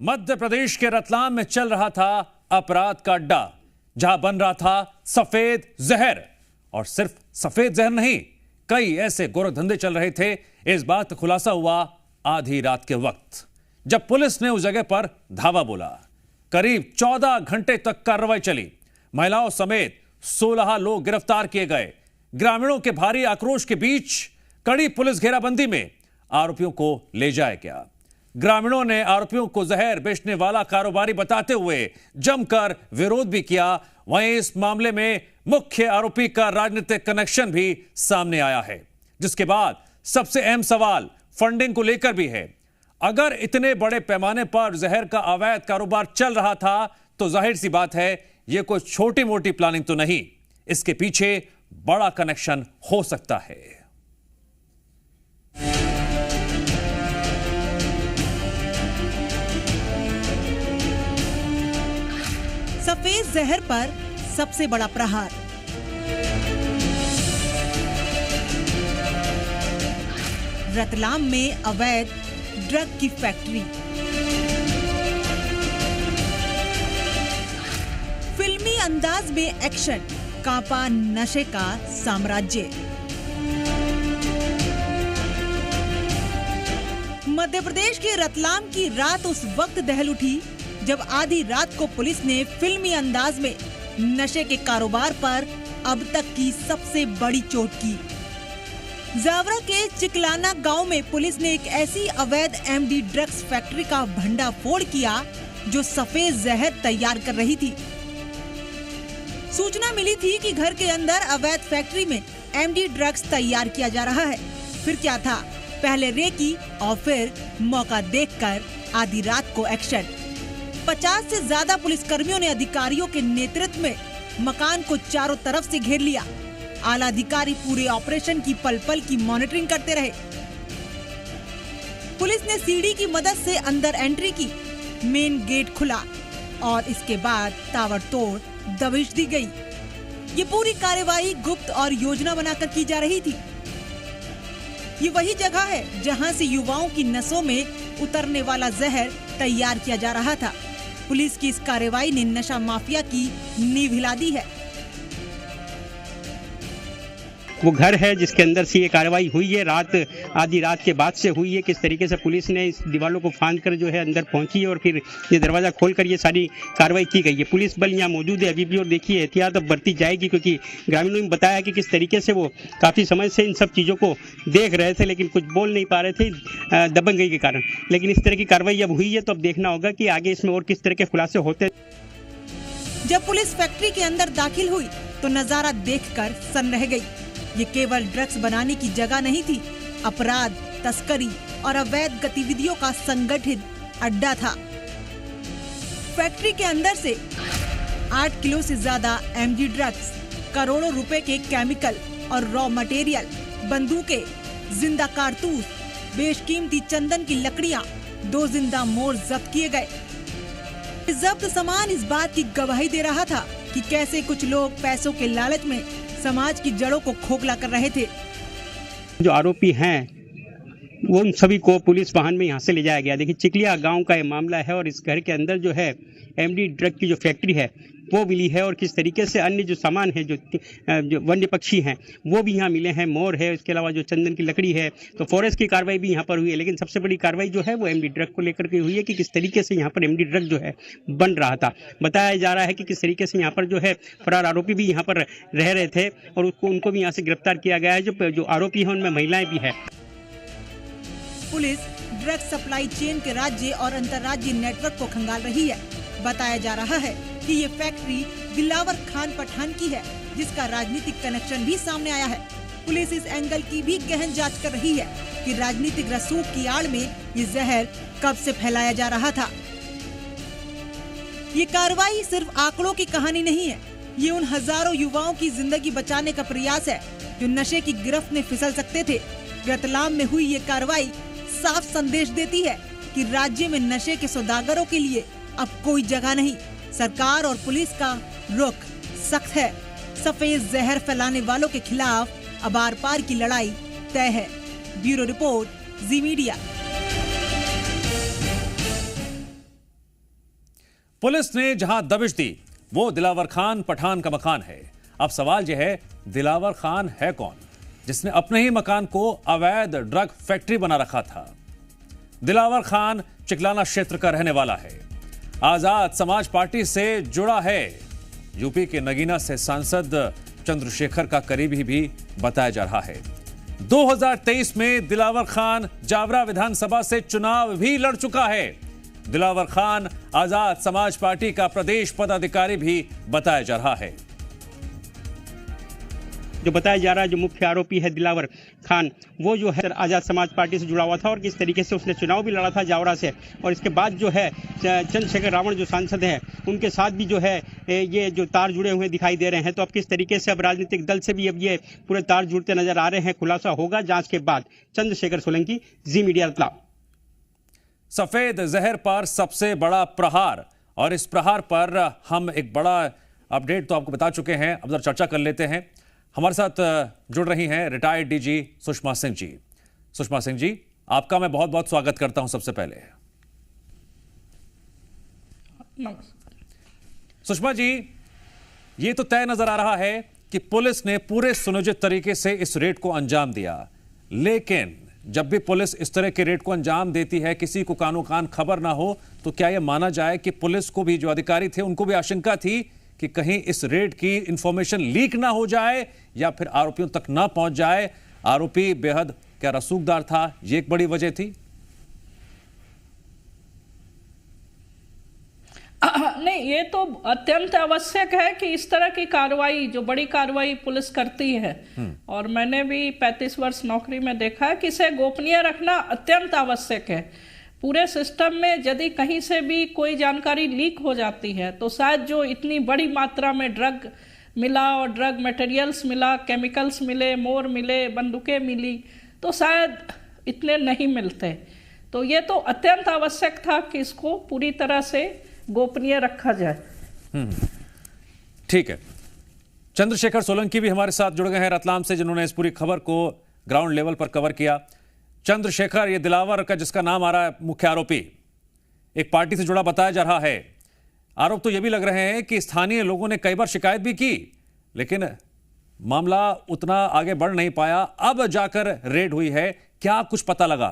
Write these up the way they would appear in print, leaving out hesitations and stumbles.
मध्य प्रदेश के रतलाम में चल रहा था अपराध का अड्डा, जहां बन रहा था सफेद जहर। और सिर्फ सफेद जहर नहीं, कई ऐसे गोरखधंधे चल रहे थे। इस बात का खुलासा हुआ आधी रात के वक्त, जब पुलिस ने उस जगह पर धावा बोला। करीब 14 घंटे तक कार्रवाई चली। महिलाओं समेत 16 लोग गिरफ्तार किए गए। ग्रामीणों के भारी आक्रोश के बीच कड़ी पुलिस घेराबंदी में आरोपियों को ले जाया गया। ग्रामीणों ने आरोपियों को जहर बेचने वाला कारोबारी बताते हुए जमकर विरोध भी किया। वहीं इस मामले में मुख्य आरोपी का राजनीतिक कनेक्शन भी सामने आया है, जिसके बाद सबसे अहम सवाल फंडिंग को लेकर भी है। अगर इतने बड़े पैमाने पर जहर का अवैध कारोबार चल रहा था तो जाहिर सी बात है यह कोई छोटी मोटी प्लानिंग तो नहीं, इसके पीछे बड़ा कनेक्शन हो सकता है। सफेद जहर पर सबसे बड़ा प्रहार। रतलाम में अवैध ड्रग की फैक्ट्री। फिल्मी अंदाज में एक्शन, कांपा नशे का साम्राज्य। मध्य प्रदेश के रतलाम की रात उस वक्त दहल उठी जब आधी रात को पुलिस ने फिल्मी अंदाज में नशे के कारोबार पर अब तक की सबसे बड़ी चोट की। जावरा के चिकलाना गांव में पुलिस ने एक ऐसी अवैध एमडी ड्रग्स फैक्ट्री का भंडाफोड़ किया जो सफेद जहर तैयार कर रही थी। सूचना मिली थी कि घर के अंदर अवैध फैक्ट्री में एमडी ड्रग्स तैयार किया जा रहा है। फिर क्या था, पहले रेकी और फिर मौका देखकर आधी रात को एक्शन। 50 से ज्यादा पुलिसकर्मियों ने अधिकारियों के नेतृत्व में मकान को चारों तरफ से घेर लिया। आला अधिकारी पूरे ऑपरेशन की पल पल की मॉनिटरिंग करते रहे। पुलिस ने सीढ़ी की मदद से अंदर एंट्री की। मेन गेट खुला और इसके बाद ताबड़तोड़ दबिश दी गई। ये पूरी कार्यवाही गुप्त और योजना बनाकर की जा रही थी। ये वही जगह है जहां से युवाओं की नसों में उतरने वाला जहर तैयार किया जा रहा था। पुलिस की इस कार्रवाई ने नशा माफिया की नींव हिला दी है। वो घर है जिसके अंदर से ये कार्रवाई हुई है। आधी रात के बाद से हुई है। किस तरीके से पुलिस ने इस दीवारों को फांद कर जो है अंदर पहुंची है और फिर ये दरवाजा खोलकर ये सारी कार्रवाई की गई है। पुलिस बल यहाँ मौजूद है अभी भी और देखिए एहतियात अब बरती जाएगी, क्योंकि ग्रामीणों ने बताया कि किस तरीके से वो काफ़ी समय से इन सब चीज़ों को देख रहे थे लेकिन कुछ बोल नहीं पा रहे थे दबंगई के कारण। लेकिन इस तरह की कार्रवाई अब हुई है तो अब देखना होगा कि आगे इसमें और किस तरह के खुलासे होते। जब पुलिस फैक्ट्री के अंदर दाखिल हुई तो नजारा देखकर सन्न रह गई। ये केवल ड्रग्स बनाने की जगह नहीं थी, अपराध, तस्करी और अवैध गतिविधियों का संगठित अड्डा था। फैक्ट्री के अंदर से 8 किलो से ज्यादा एमजी ड्रग्स, करोड़ों रुपए के केमिकल और रॉ मटेरियल, बंदूकें, जिंदा कारतूस, बेशकीमती चंदन की लकड़ियां, 2 जिंदा मोर जब्त किए गए। जब्त सामान इस बात की गवाही दे रहा था कि कैसे कुछ लोग पैसों के लालच में समाज की जड़ों को खोखला कर रहे थे। जो आरोपी हैं वो उन सभी को पुलिस वाहन में यहाँ से ले जाया गया। देखिए चिकलिया गांव का ये मामला है और इस घर के अंदर जो है एमडी ड्रग की जो फैक्ट्री है वो मिली है और किस तरीके से अन्य जो सामान है जो वन्य पक्षी हैं वो भी यहाँ मिले हैं। मोर है, इसके अलावा जो चंदन की लकड़ी है, तो फॉरेस्ट की कार्रवाई भी यहाँ पर हुई है। लेकिन सबसे बड़ी कार्रवाई जो है वो एमडी ड्रग को लेकर के हुई है कि किस तरीके से यहाँ पर एमडी ड्रग जो है बन रहा था। बताया जा रहा है कि किस तरीके से यहाँ पर जो है फरार आरोपी भी यहाँ पर रह रहे थे और उनको भी यहाँ से गिरफ्तार किया गया है। जो आरोपी हैं उनमें महिलाएं भी है। पुलिस ड्रग सप्लाई चेन के राज्य और अंतर्राज्यीय नेटवर्क को खंगाल रही है। बताया जा रहा है कि ये फैक्ट्री दिलावर खान पठान की है, जिसका राजनीतिक कनेक्शन भी सामने आया है। पुलिस इस एंगल की भी गहन जांच कर रही है कि राजनीतिक रसूख की आड़ में ये जहर कब से फैलाया जा रहा था। ये कार्रवाई सिर्फ आंकड़ों की कहानी नहीं है, ये उन हजारों युवाओं की जिंदगी बचाने का प्रयास है जो नशे की गिरफ्त में फिसल सकते थे। रतलाम में हुई ये कार्रवाई साफ संदेश देती है कि राज्य में नशे के सौदागरों के लिए अब कोई जगह नहीं। सरकार और पुलिस का रुख सख्त है। सफेद जहर फैलाने वालों के खिलाफ अब आर पार की लड़ाई तय है। ब्यूरो रिपोर्ट, जी मीडिया। पुलिस ने जहां दबिश दी वो दिलावर खान पठान का मकान है। अब सवाल यह है, दिलावर खान है कौन जिसने अपने ही मकान को अवैध ड्रग फैक्ट्री बना रखा था? दिलावर खान चिकलाना क्षेत्र का रहने वाला है, आजाद समाज पार्टी से जुड़ा है, यूपी के नगीना से सांसद चंद्रशेखर का करीबी भी बताया जा रहा है। 2023 में दिलावर खान जावरा विधानसभा से चुनाव भी लड़ चुका है। दिलावर खान आजाद समाज पार्टी का प्रदेश पदाधिकारी भी बताया जा रहा है। जो बताया जा रहा है, जो मुख्य आरोपी है दिलावर खान, वो जो है आज़ाद समाज पार्टी से जुड़ा हुआ था और किस तरीके से उसने चुनाव भी लड़ा था जावरा से, और इसके बाद जो है चंद्रशेखर रावण जो सांसद हैं उनके साथ भी जो है ये जो तार जुड़े हुए दिखाई दे रहे हैं। तो अब किस तरीके से अब राजनीतिक दल से भी अब ये पूरे तार जुड़ते नजर आ रहे हैं, खुलासा होगा जांच के बाद। चंद्रशेखर सोलंकी, जी मीडिया रतलाम। सफेद जहर पर सबसे बड़ा प्रहार, और इस प्रहार पर हम एक बड़ा अपडेट तो आपको बता चुके हैं, अब जरा चर्चा कर लेते हैं। हमारे साथ जुड़ रही हैं रिटायर्ड डीजी सुषमा सिंह जी। सुषमा सिंह जी, आपका मैं बहुत बहुत स्वागत करता हूं। सबसे पहले सुषमा जी, ये तो तय नजर आ रहा है कि पुलिस ने पूरे सुनियोजित तरीके से इस रेड को अंजाम दिया, लेकिन जब भी पुलिस इस तरह के रेड को अंजाम देती है, किसी को कानो कान खबर ना हो, तो क्या यह माना जाए कि पुलिस को भी, जो अधिकारी थे उनको भी आशंका थी कि कहीं इस रेड की इंफॉर्मेशन लीक ना हो जाए या फिर आरोपियों तक ना पहुंच जाए? आरोपी बेहद क्या रसूखदार था, ये एक बड़ी वजह थी? नहीं, ये तो अत्यंत आवश्यक है कि इस तरह की कार्रवाई, जो बड़ी कार्रवाई पुलिस करती है, और मैंने भी 35 वर्ष नौकरी में देखा है कि इसे गोपनीय रखना अत्यंत आवश्यक है। पूरे सिस्टम में यदि कहीं से भी कोई जानकारी लीक हो जाती है तो शायद जो इतनी बड़ी मात्रा में ड्रग मिला और ड्रग मटेरियल्स मिला, केमिकल्स मिले, मोर मिले, बंदूकें मिली, तो शायद इतने नहीं मिलते। तो ये तो अत्यंत आवश्यक था कि इसको पूरी तरह से गोपनीय रखा जाए। ठीक है। चंद्रशेखर सोलंकी भी हमारे साथ जुड़ गए हैं रतलाम से, जिन्होंने इस पूरी खबर को ग्राउंड लेवल पर कवर किया। चंद्रशेखर, ये दिलावर का जिसका नाम आ रहा है मुख्य आरोपी, एक पार्टी से जुड़ा बताया जा रहा है। आरोप तो ये भी लग रहे हैं कि स्थानीय लोगों ने कई बार शिकायत भी की, लेकिन मामला उतना आगे बढ़ नहीं पाया। अब जाकर रेड हुई है, क्या कुछ पता लगा?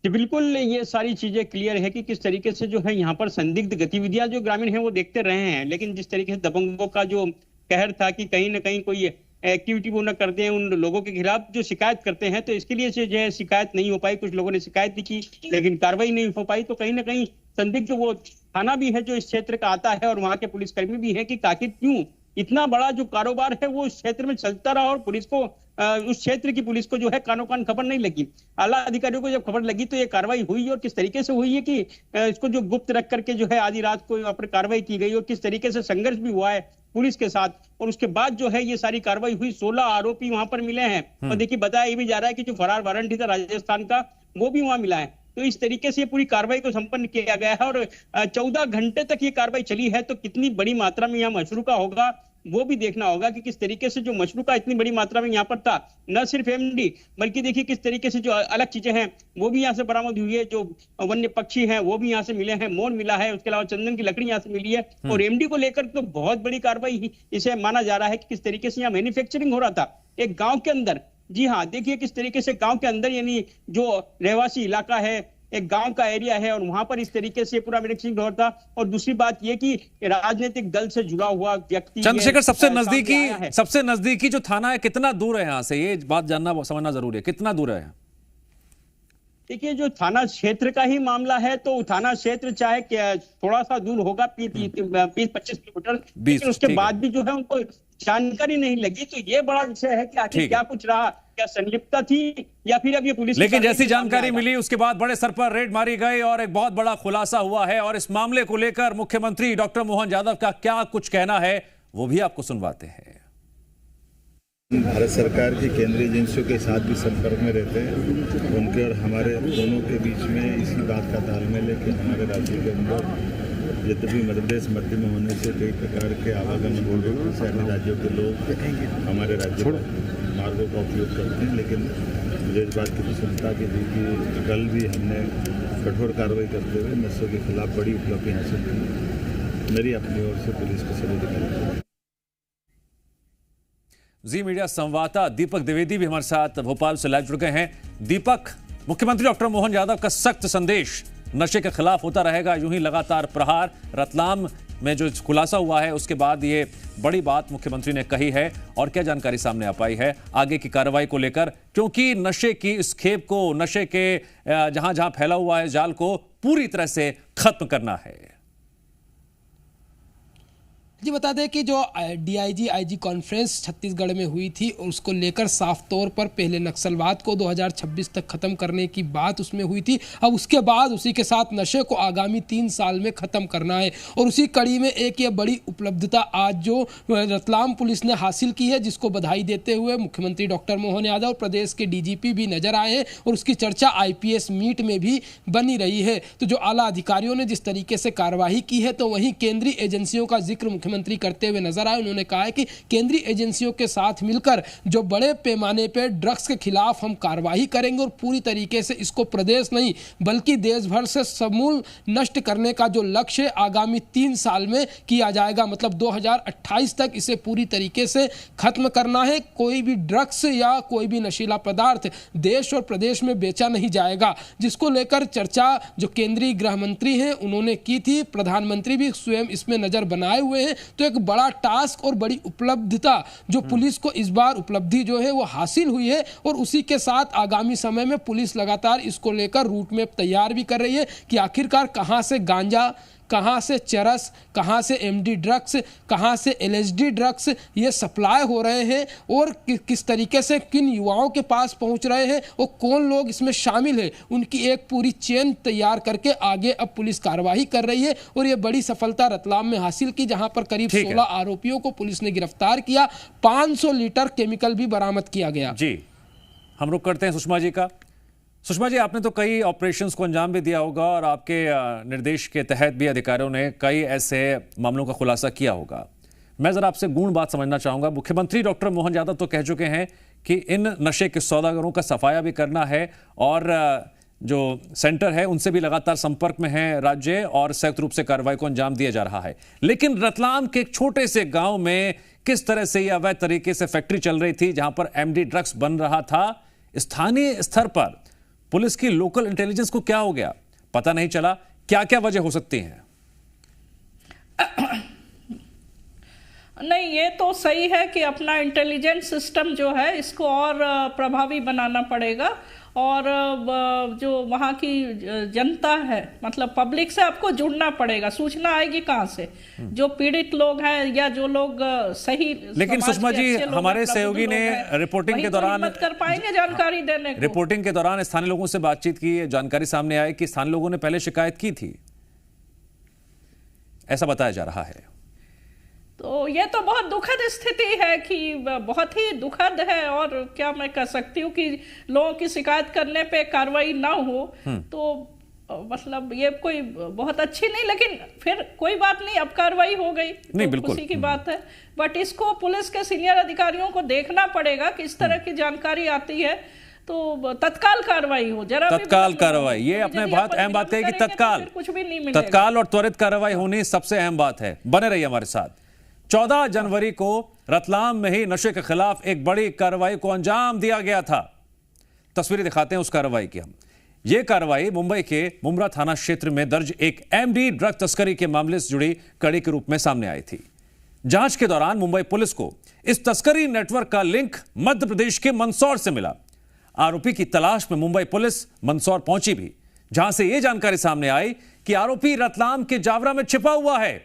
जी बिल्कुल, ये सारी चीजें क्लियर है कि किस तरीके से जो है यहाँ पर संदिग्ध गतिविधियां जो ग्रामीण हैं वो देखते रहे हैं, लेकिन जिस तरीके से दबंगों का जो कहर था कि कहीं ना कहीं कोई एक्टिविटी वो न करते हैं, उन लोगों के खिलाफ जो शिकायत करते हैं, तो इसके लिए जो है शिकायत नहीं हो पाई। कुछ लोगों ने शिकायत भी की लेकिन कार्रवाई नहीं हो पाई। तो कहीं ना कहीं संदिग्ध जो वो थाना भी है जो इस क्षेत्र का आता है और वहां के पुलिसकर्मी भी है कि आखिर क्यों इतना बड़ा जो कारोबार है वो इस क्षेत्र में चलता रहा और पुलिस को उस क्षेत्र की पुलिस को जो है कानो कान खबर नहीं लगी। आला अधिकारियों को जब खबर लगी तो ये कार्रवाई हुई, और किस तरीके से हुई है कि इसको जो गुप्त रख करके जो है आधी रात को यहाँ पर कार्रवाई की गई और किस तरीके से संघर्ष भी हुआ है पुलिस के साथ, और उसके बाद जो है ये सारी कार्रवाई हुई। 16 आरोपी वहां पर मिले हैं, और देखिए बताया ये भी जा रहा है कि जो फरार वारंटी था राजस्थान का वो भी वहां मिला है। तो इस तरीके से पूरी कार्रवाई को संपन्न किया गया है और 14 घंटे तक ये कार्रवाई चली है। तो कितनी बड़ी मात्रा में यहाँ मशरूका होगा वो भी देखना होगा कि किस तरीके से जो मशरूका इतनी बड़ी मात्रा में यहाँ पर था, न सिर्फ एमडी बल्कि देखिए किस तरीके से जो अलग चीजें हैं वो भी यहाँ से बरामद हुई है। जो वन्य पक्षी हैं वो भी यहाँ से मिले हैं, मोर मिला है, उसके अलावा चंदन की लकड़ी यहाँ से मिली है। और एमडी को लेकर तो बहुत बड़ी कार्रवाई इसे माना जा रहा है कि किस तरीके से यहाँ मैन्युफैक्चरिंग हो रहा था एक गाँव के अंदर। जी हाँ, देखिए किस तरीके से गाँव के अंदर, यानी जो रहवासी इलाका है, एक गांव का एरिया है, और वहां पर इस तरीके से पूरा मैन्युफैक्चरिंग हो रहा था। और दूसरी बात ये कि राजनीतिक दल से जुड़ा हुआ व्यक्ति, चंद्रशेखर, सबसे नजदीकी जो थाना है कितना दूर है यहाँ से? ये बात जानना समझना जरूरी है, कितना दूर है? देखिए जो थाना क्षेत्र का ही मामला है तो थाना क्षेत्र चाहे थोड़ा सा दूर होगा, 20-25 किलोमीटर, लेकिन उसके बाद भी जो है उनको जानकारी नहीं लगी। तो ये बड़ा विषय है कि आखिर क्या कुछ रहा, क्या संलिप्तता थी या फिर अब ये पुलिस। लेकिन जैसी जानकारी मिली उसके बाद बड़े स्तर पर रेड मारी गई और एक बहुत बड़ा खुलासा हुआ है। और इस मामले को लेकर मुख्यमंत्री डॉक्टर मोहन यादव का क्या कुछ कहना है वो भी आपको सुनवाते हैं। भारत सरकार की केंद्रीय एजेंसियों के साथ भी संपर्क में रहते हैं। उनके और हमारे दोनों के बीच में इसी बात का तालमेल है कि हमारे राज्य के अंदर यद्यपि मध्यप्रदेश मध्य में होने से कई प्रकार के आवागमन बोल रहे से अन्य राज्यों के लोग हमारे राज्य में मार्गों का उपयोग करते हैं, लेकिन मुझे इस बात की प्रसन्नता की थी कि कल भी हमने कठोर कार्रवाई करते हुए नशे के खिलाफ बड़ी उपलब्धि हासिल की। मेरी अपनी ओर से पुलिस को सभी दिखाई। जी मीडिया संवाददाता दीपक द्विवेदी भी हमारे साथ भोपाल से लाइव जुड़ गए हैं। दीपक, मुख्यमंत्री डॉक्टर मोहन यादव का सख्त संदेश, नशे के खिलाफ होता रहेगा यूं ही लगातार प्रहार। रतलाम में जो खुलासा हुआ है उसके बाद ये बड़ी बात मुख्यमंत्री ने कही है, और क्या जानकारी सामने आ पाई है आगे की कार्रवाई को लेकर, क्योंकि नशे की इस खेप को, नशे के जहां जहां फैला हुआ है जाल को पूरी तरह से खत्म करना है। जी बता दें कि जो डीआईजी आईजी कॉन्फ्रेंस छत्तीसगढ़ में हुई थी उसको लेकर साफ तौर पर पहले नक्सलवाद को 2026 तक खत्म करने की बात उसमें हुई थी। अब उसके बाद उसी के साथ नशे को आगामी 3 साल में खत्म करना है, और उसी कड़ी में एक ये बड़ी उपलब्धता आज जो रतलाम पुलिस ने हासिल की है, जिसको बधाई देते हुए मुख्यमंत्री डॉक्टर मोहन यादव, प्रदेश के डीजीपी भी नजर आए हैं, और उसकी चर्चा आईपीएस मीट में भी बनी रही है। तो जो आला अधिकारियों ने जिस तरीके से कार्यवाही की है, तो वहीं केंद्रीय एजेंसियों का जिक्र मुख्यमंत्री करते हुए नजर आए। उन्होंने कहा है कि केंद्रीय एजेंसियों के साथ मिलकर जो बड़े पैमाने पर ड्रग्स के खिलाफ हम कार्रवाई करेंगे, और पूरी तरीके से इसको प्रदेश नहीं बल्कि देश भर से समूल नष्ट करने का जो लक्ष्य आगामी 3 साल में किया जाएगा, मतलब 2028 तक इसे पूरी तरीके से खत्म करना है। कोई भी ड्रग्स या कोई भी नशीला पदार्थ देश और प्रदेश में बेचा नहीं जाएगा, जिसको लेकर चर्चा जो केंद्रीय गृह मंत्री हैं उन्होंने की थी। प्रधानमंत्री भी स्वयं इसमें नजर बनाए हुए हैं। तो एक बड़ा टास्क और बड़ी उपलब्धता जो पुलिस को इस बार उपलब्धि जो है वो हासिल हुई है, और उसी के साथ आगामी समय में पुलिस लगातार इसको लेकर रूट मैप तैयार भी कर रही है कि आखिरकार कहां से गांजा, कहां से चरस, कहां से एमडी ड्रग्स, कहां से एलएसडी ड्रग्स ये सप्लाई हो रहे हैं, और किस तरीके से किन युवाओं के पास पहुंच रहे हैं और कौन लोग इसमें शामिल है, उनकी एक पूरी चेन तैयार करके आगे अब पुलिस कार्रवाई कर रही है। और ये बड़ी सफलता रतलाम में हासिल की, जहां पर करीब 16 आरोपियों को पुलिस ने गिरफ्तार किया, 500 लीटर केमिकल भी बरामद किया गया। जी, हम रुक करते हैं सुषमा जी का। सुषमा जी, आपने तो कई ऑपरेशंस को अंजाम भी दिया होगा, और आपके निर्देश के तहत भी अधिकारियों ने कई ऐसे मामलों का खुलासा किया होगा। मैं जरा आपसे गूढ़ बात समझना चाहूंगा। मुख्यमंत्री डॉक्टर मोहन यादव तो कह चुके हैं कि इन नशे के सौदागरों का सफाया भी करना है, और जो सेंटर है उनसे भी लगातार संपर्क में है राज्य, और संयुक्त रूप से कार्रवाई को अंजाम दिया जा रहा है। लेकिन रतलाम के एक छोटे से गांव में किस तरह से यह अवैध तरीके से फैक्ट्री चल रही थी, जहां पर एमडी ड्रग्स बन रहा था, स्थानीय स्तर पर पुलिस की लोकल इंटेलिजेंस को क्या हो गया, पता नहीं चला। क्या क्या वजह हो सकती है? नहीं, ये तो सही है कि अपना इंटेलिजेंस सिस्टम जो है इसको और प्रभावी बनाना पड़ेगा, और जो वहाँ की जनता है, मतलब पब्लिक से आपको जुड़ना पड़ेगा। सूचना आएगी कहाँ से? जो पीड़ित लोग हैं या जो लोग सही, लेकिन सुषमा जी, हमारे सहयोगी ने रिपोर्टिंग के दौरान कर पाएंगे जानकारी देने को। रिपोर्टिंग के दौरान स्थानीय लोगों से बातचीत की, जानकारी सामने आई कि स्थानीय लोगों ने पहले शिकायत की थी, ऐसा बताया जा रहा है। तो ये तो बहुत दुखद स्थिति है, कि बहुत ही दुखद है, और क्या मैं कह सकती हूँ कि लोगों की शिकायत करने पे कार्रवाई ना हो, तो मतलब ये कोई बहुत अच्छी नहीं। लेकिन फिर कोई बात नहीं, अब कार्रवाई हो गई, नहीं, तो बिल्कुल खुशी की बात है। बट इसको पुलिस के सीनियर अधिकारियों को देखना पड़ेगा कि इस तरह की जानकारी आती है तो तत्काल कार्रवाई हो। जरा तत्काल कार्रवाई, ये अपने बहुत अहम बात है कि तत्काल, कुछ भी नहीं मिलेगा। तत्काल और त्वरित कार्रवाई होनी सबसे अहम बात है। बने रहिए हमारे साथ। 14 जनवरी को रतलाम में ही नशे के खिलाफ एक बड़ी कार्रवाई को अंजाम दिया गया था। तस्वीरें दिखाते हैं उस कार्रवाई की हम। यह कार्रवाई मुंबई के मुंब्रा थाना क्षेत्र में दर्ज एक एमडी ड्रग तस्करी के मामले से जुड़ी कड़ी के रूप में सामने आई थी। जांच के दौरान मुंबई पुलिस को इस तस्करी नेटवर्क का लिंक मध्य प्रदेश के मंदसौर से मिला। आरोपी की तलाश में मुंबई पुलिस मंदसौर पहुंची भी, जहां से यह जानकारी सामने आई कि आरोपी रतलाम के जावरा में छिपा हुआ है।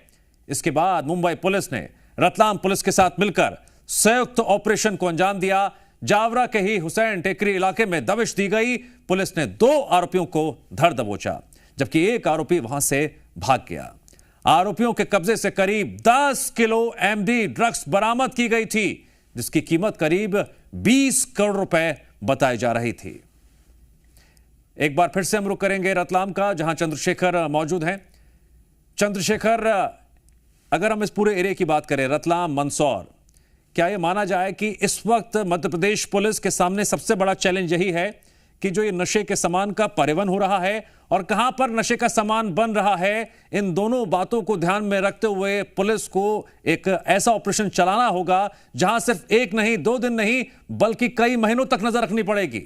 इसके बाद मुंबई पुलिस ने रतलाम पुलिस के साथ मिलकर संयुक्त ऑपरेशन को अंजाम दिया। जावरा के ही हुसैन टेकरी इलाके में दबिश दी गई। पुलिस ने 2 आरोपियों को धर दबोचा, जबकि एक आरोपी वहां से भाग गया। आरोपियों के कब्जे से करीब 10 किलो एमडी ड्रग्स बरामद की गई थी, जिसकी कीमत करीब 20 करोड़ रुपए बताई जा रही थी। एक बार फिर से हम रुक करेंगे रतलाम का, जहां चंद्रशेखर मौजूद हैं। चंद्रशेखर, अगर हम इस पूरे एरिया की बात करें, रतलाम, मंदसौर, क्या यह माना जाए कि इस वक्त मध्य प्रदेश पुलिस के सामने सबसे बड़ा चैलेंज यही है कि जो ये नशे के सामान का परिवहन हो रहा है और कहां पर नशे का सामान बन रहा है, इन दोनों बातों को ध्यान में रखते हुए पुलिस को एक ऐसा ऑपरेशन चलाना होगा जहां सिर्फ एक नहीं, 2 दिन नहीं, बल्कि कई महीनों तक नजर रखनी पड़ेगी।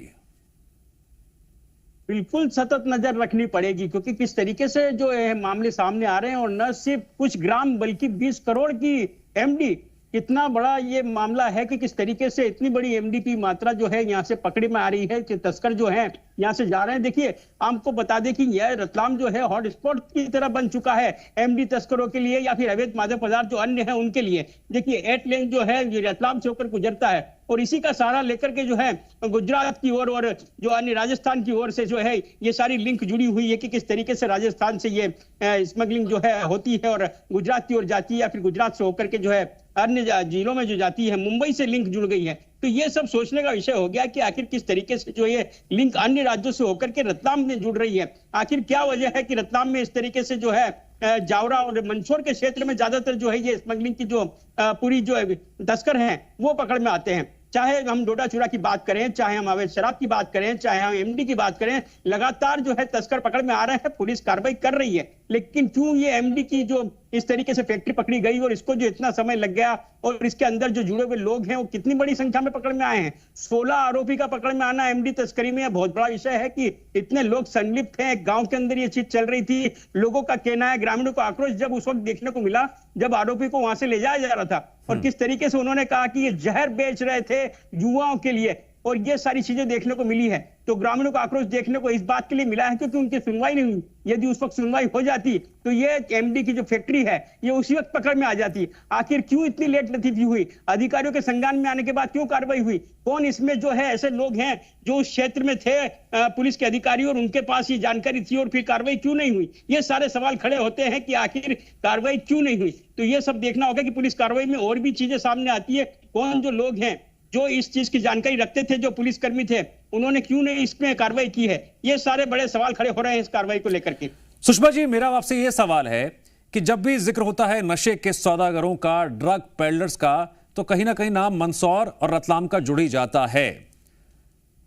बिल्कुल सतत नजर रखनी पड़ेगी, क्योंकि किस तरीके से जो मामले सामने आ रहे हैं और न सिर्फ कुछ ग्राम बल्कि 20 करोड़ की एमडी, इतना बड़ा ये मामला है कि किस तरीके से इतनी बड़ी एमडी की मात्रा जो है यहाँ से पकड़े में आ रही है कि तस्कर जो है यहाँ से जा रहे हैं। देखिए, आपको बता दें कि यह रतलाम जो है हॉटस्पॉट की तरह बन चुका है एमडी तस्करों के लिए या फिर अवैध मादक पदार्थ जो अन्य है उनके लिए। देखिए, 8 लेन जो है ये रतलाम से होकर गुजरता है और इसी का सहारा लेकर के जो है गुजरात की ओर और जो अन्य राजस्थान की ओर से जो है ये सारी लिंक जुड़ी हुई है कि किस तरीके से राजस्थान से ये स्मगलिंग जो है होती है और गुजरात की ओर जाती है या फिर गुजरात से होकर के जो है अन्य जिलों में जो जाती है, मुंबई से लिंक जुड़ गई है। तो ये सब सोचने का विषय हो गया कि आखिर किस तरीके से जो ये लिंक अन्य राज्यों से होकर के रतलाम में जुड़ रही है। आखिर क्या वजह है कि रतलाम में इस तरीके से जो है जावरा और मंदसौर के क्षेत्र में ज्यादातर जो है ये स्मगलिंग की जो पूरी जो तस्कर हैं वो पकड़ में आते हैं। चाहे हम डोडा चूरा की बात करें, चाहे हम अवैध शराब की बात करें, चाहे हम एमडी की बात करें, लगातार जो है तस्कर पकड़ में आ रहे हैं, पुलिस कार्रवाई कर रही है। लेकिन क्यों ये एमडी की जो इस तरीके से फैक्ट्री पकड़ी गई और इसको जो इतना समय लग गया और इसके अंदर जो जुड़े हुए लोग हैं वो कितनी बड़ी संख्या में पकड़ में आए हैं। 16 आरोपी का पकड़ में आना एमडी तस्करी में बहुत बड़ा विषय है कि इतने लोग संलिप्त हैं। गांव के अंदर ये चीज चल रही थी, लोगों का कहना है, ग्रामीणों का आक्रोश जब उस वक्त देखने को मिला जब आरोपी को वहां से ले जाया जा रहा था और किस तरीके से उन्होंने कहा कि ये जहर बेच रहे थे युवाओं के लिए और ये सारी चीजें देखने को मिली है। तो ग्रामीणों का आक्रोश देखने को इस बात के लिए मिला है क्योंकि उनकी सुनवाई नहीं हुई। यदि उस वक्त सुनवाई हो जाती तो ये एमडी की जो फैक्ट्री है ये उसी वक्त पकड़ में आ जाती। आखिर क्यों इतनी लेट लतीफी हुई? अधिकारियों के संज्ञान में आने के बाद क्यों कार्रवाई हुई? कौन इसमें जो है ऐसे लोग हैं जो उस क्षेत्र में थे पुलिस के अधिकारी और उनके पास ये जानकारी थी और फिर कार्रवाई क्यों नहीं हुई? ये सारे सवाल खड़े होते हैं कि आखिर कार्रवाई क्यों नहीं हुई। तो ये सब देखना होगा कि पुलिस कार्रवाई में और भी चीजें सामने आती है। कौन जो लोग हैं जो इस चीज की जानकारी रखते थे, जो पुलिसकर्मी थे, उन्होंने क्यों नहीं इसमें कार्रवाई की है? ये सारे बड़े सवाल खड़े हो रहे हैं इस कार्रवाई को लेकर के। सुषमा जी, मेरा आपसे ये सवाल है कि जब भी जिक्र होता है नशे के सौदागरों का, ड्रग पेडलर्स का, तो कहीं ना कहीं नाम मंदसौर और रतलाम का जुड़ ही जाता है।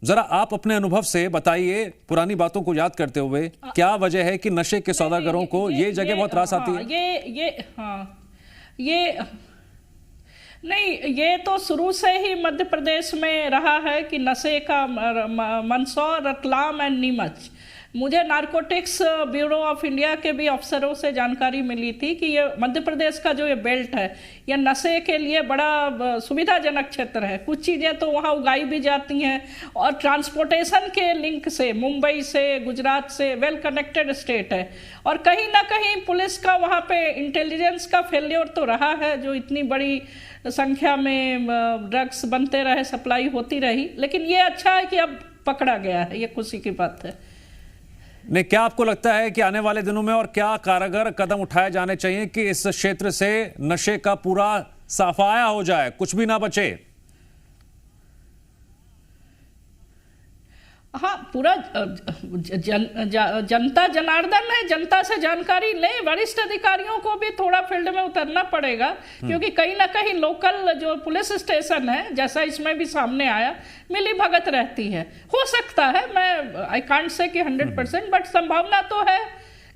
जरा आप अपने अनुभव से बताइए, पुरानी बातों को याद करते हुए, क्या वजह है कि नशे के सौदागरों को ये जगह बहुत रास आती है? नहीं, ये तो शुरू से ही मध्य प्रदेश में रहा है कि नशे का मंदसौर, रतलाम एंड नीमच। मुझे नारकोटिक्स ब्यूरो ऑफ इंडिया के भी अफसरों से जानकारी मिली थी कि ये मध्य प्रदेश का जो ये बेल्ट है ये नशे के लिए बड़ा सुविधाजनक क्षेत्र है। कुछ चीज़ें तो वहाँ उगाई भी जाती हैं और ट्रांसपोर्टेशन के लिंक से मुंबई से, गुजरात से वेल कनेक्टेड स्टेट है। और कहीं ना कहीं पुलिस का वहाँ पे इंटेलिजेंस का फेल्योर तो रहा है, जो इतनी बड़ी संख्या में ड्रग्स बनते रहे, सप्लाई होती रही। लेकिन ये अच्छा है कि अब पकड़ा गया है, ये खुशी की बात है। नहीं, क्या आपको लगता है कि आने वाले दिनों में और क्या कारगर कदम उठाए जाने चाहिए कि इस क्षेत्र से नशे का पूरा सफाया हो जाए, कुछ भी ना बचे? हाँ, पूरा जनता जनार्दन है, जनता से जानकारी लें। वरिष्ठ अधिकारियों को भी थोड़ा फील्ड में उतरना पड़ेगा, क्योंकि कहीं ना कहीं लोकल जो पुलिस स्टेशन है, जैसा इसमें भी सामने आया, मिली भगत रहती है। हो सकता है, मैं आई कांट से कि 100%, बट संभावना तो है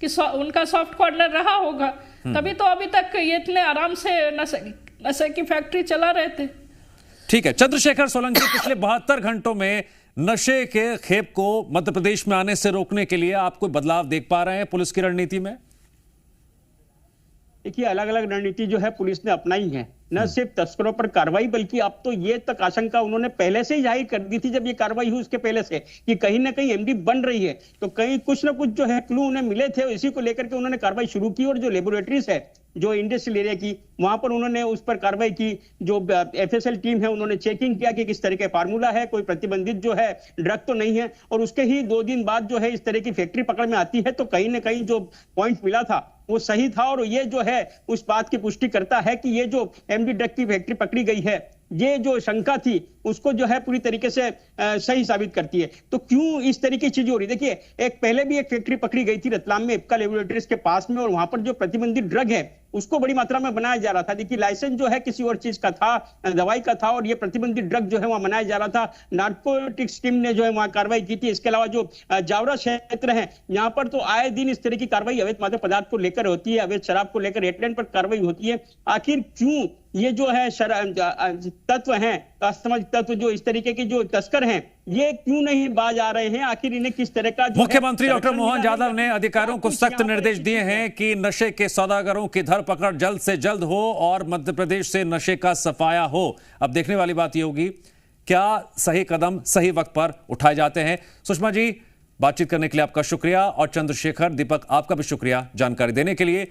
कि उनका सॉफ्ट कॉर्नर रहा होगा, तभी तो अभी तक ये इतने आराम से नशे की फैक्ट्री चला रहे थे। ठीक है, चंद्रशेखर सोलंकी, पिछले 72 घंटों में नशे के खेप को मध्य प्रदेश में आने से रोकने के लिए आप कोई बदलाव देख पा रहे हैं पुलिस की रणनीति में? देखिए, अलग अलग रणनीति जो है पुलिस ने अपनाई है। न सिर्फ तस्करों पर कार्रवाई, बल्कि अब तो ये तक आशंका उन्होंने पहले से ही जाहिर कर दी थी, जब ये कार्रवाई हुई उसके पहले से, कि कहीं ना कहीं एमडी बन रही है। तो कहीं कुछ ना कुछ जो है क्लू उन्हें मिले थे, इसी को लेकर के उन्होंने कार्रवाई शुरू की। और जो लेबोरेटरीज है जो इंडस्ट्रियल एरिया की, वहां पर उन्होंने उस पर कार्रवाई की। जो एफएसएल टीम है उन्होंने चेकिंग किया कि किस तरह का फार्मूला है, कोई प्रतिबंधित जो है ड्रग तो नहीं है। और उसके ही 2 दिन बाद जो है इस तरह की फैक्ट्री पकड़ में आती है। तो कहीं ना कहीं जो पॉइंट मिला था वो सही था और ये जो है उस बात की पुष्टि करता है कि ये जो एमडी ड्रग की फैक्ट्री पकड़ी गई है ये जो शंका थी उसको जो है पूरी तरीके से सही साबित करती है। तो क्यों इस तरीके की चीजें हो रही? देखिए, पहले भी एक फैक्ट्री पकड़ी गई थी रतलाम में, इप्का लेबोरेटरीज के पास में, और वहां पर जो प्रतिबंधित ड्रग है उसको बड़ी मात्रा में बनाया जा रहा था। देखिए, लाइसेंस जो है किसी और चीज का था, दवाई का था, और ये प्रतिबंधित ड्रग जो है वहां बनाया जा रहा था। नार्कोटिक्स टीम ने जो है वहां कार्रवाई की थी। इसके अलावा जो जावरा क्षेत्र है, यहाँ पर तो आए दिन इस तरह की कार्रवाई अवैध मादक पदार्थ को लेकर होती है, अवैध शराब को लेकर हेडलाइन पर कार्रवाई होती है। आखिर क्यों ये जो है तत्व हैं, असामाजिक तत्व जो इस तरीके के जो तस्कर हैं, ये क्यों नहीं बाज आ रहे हैं? आखिर इन्हें किस तरह का मुख्यमंत्री डॉक्टर मोहन यादव ने अधिकारियों को सख्त निर्देश दिए हैं कि नशे के सौदागरों की धरपकड़ जल्द से जल्द हो और मध्य प्रदेश से नशे का सफाया हो। अब देखने वाली बात यह होगी क्या सही कदम सही वक्त पर उठाए जाते हैं। सुषमा जी, बातचीत करने के लिए आपका शुक्रिया, और चंद्रशेखर, दीपक, आपका भी शुक्रिया जानकारी देने के लिए।